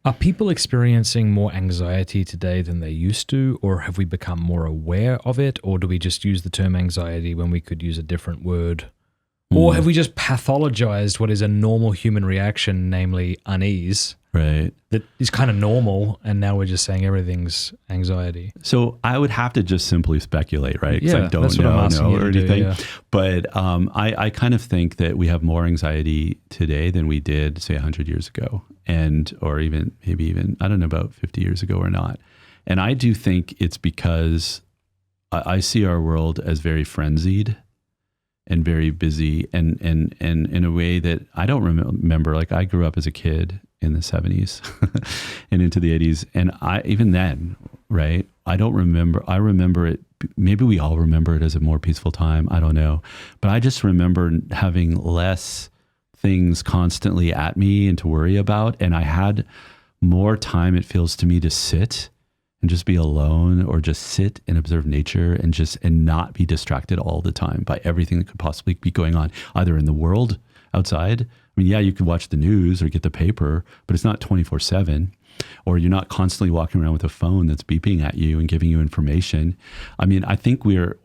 Are people experiencing more anxiety today than they used to, or have we become more aware of it, or do we just use the term anxiety when we could use a different word? Or have we just pathologized what is a normal human reaction, namely unease, right? That is kind of normal, and now we're just saying everything's anxiety? So I would have to just simply speculate, right? Because Yeah, I don't that's what I'm asking you or to do, anything. yeah. But I kind of think that we have more anxiety today than we did, say, 100 years ago, or maybe even, I don't know, about 50 years ago or not. And I do think it's because I see our world as very frenzied and very busy, and in a way that I don't remember. Like, I grew up as a kid in the 70s and into the 80s. And even then, right, I don't remember. I remember it. Maybe we all remember it as a more peaceful time. I don't know. But I just remember having less things constantly at me and to worry about. And I had more time, it feels to me, to sit and just be alone, or just sit and observe nature and not be distracted all the time by everything that could possibly be going on, either in the world outside. I mean, yeah, you could watch the news or get the paper, but it's not 24/7, or you're not constantly walking around with a phone that's beeping at you and giving you information. I mean, I think we're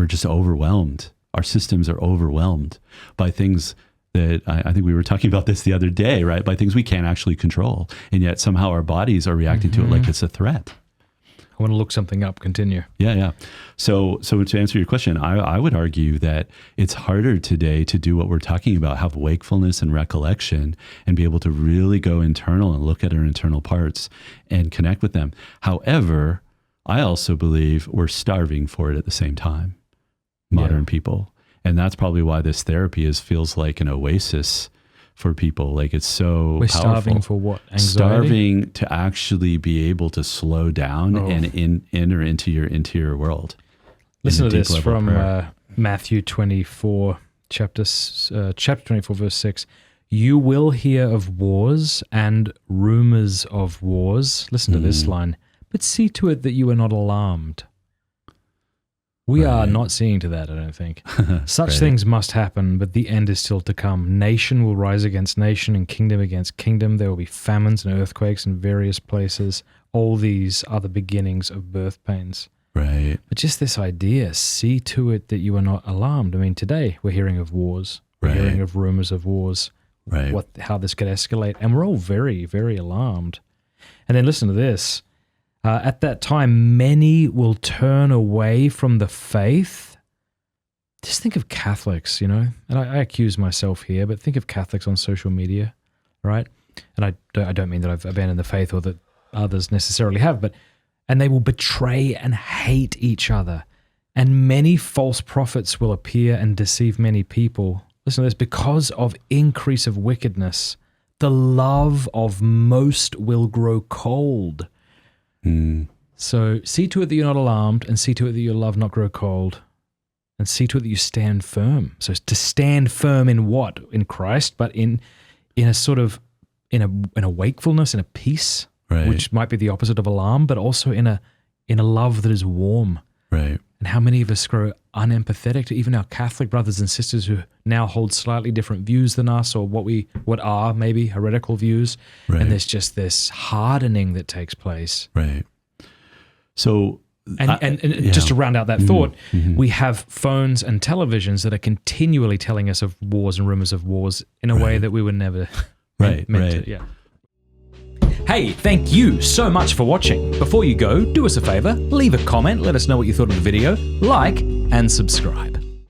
just overwhelmed. Our systems are overwhelmed by things that I think we were talking about this the other day, right? By things we can't actually control. And yet somehow our bodies are reacting to it like it's a threat. I want to look something up. Continue. Yeah. So to answer your question, I would argue that it's harder today to do what we're talking about, have wakefulness and recollection, and be able to really go internal and look at our internal parts and connect with them. However, I also believe we're starving for it at the same time, modern people. And that's probably why this therapy feels like an oasis for people. Like, it's so We're powerful. starving for what? Anxiety? Starving to actually be able to slow down and enter into your interior world. Listen to this from Matthew 24, chapter 24, verse 6. You will hear of wars and rumors of wars. Listen to this line. But see to it that you are not alarmed. We are not seeing to that, I don't think. Such things must happen, but the end is still to come. Nation will rise against nation and kingdom against kingdom. There will be famines and earthquakes in various places. All these are the beginnings of birth pains. Right. But just this idea, see to it that you are not alarmed. I mean, today we're hearing of wars. We're hearing of rumors of wars, how this could escalate. And we're all very, very alarmed. And then listen to this. At that time, many will turn away from the faith. Just think of Catholics, and I accuse myself here, but think of Catholics on social media, right? And I don't mean that I've abandoned the faith or that others necessarily have, and they will betray and hate each other. And many false prophets will appear and deceive many people. Listen to this, because of increase of wickedness, the love of most will grow cold. So see to it that you're not alarmed, and see to it that your love not grow cold, and see to it that you stand firm. So to stand firm in what? In Christ, but in a sort of in a wakefulness, in a peace, which might be the opposite of alarm, but also in a love that is warm. Right. And how many of us grow unempathetic to even our Catholic brothers and sisters who now hold slightly different views than us, or what are maybe heretical views. Right. And there's just this hardening that takes place. Right. So, and just to round out that thought, we have phones and televisions that are continually telling us of wars and rumors of wars in a way that we were never meant to. Yeah. Hey, thank you so much for watching. Before you go, do us a favor, leave a comment, let us know what you thought of the video, like, and subscribe.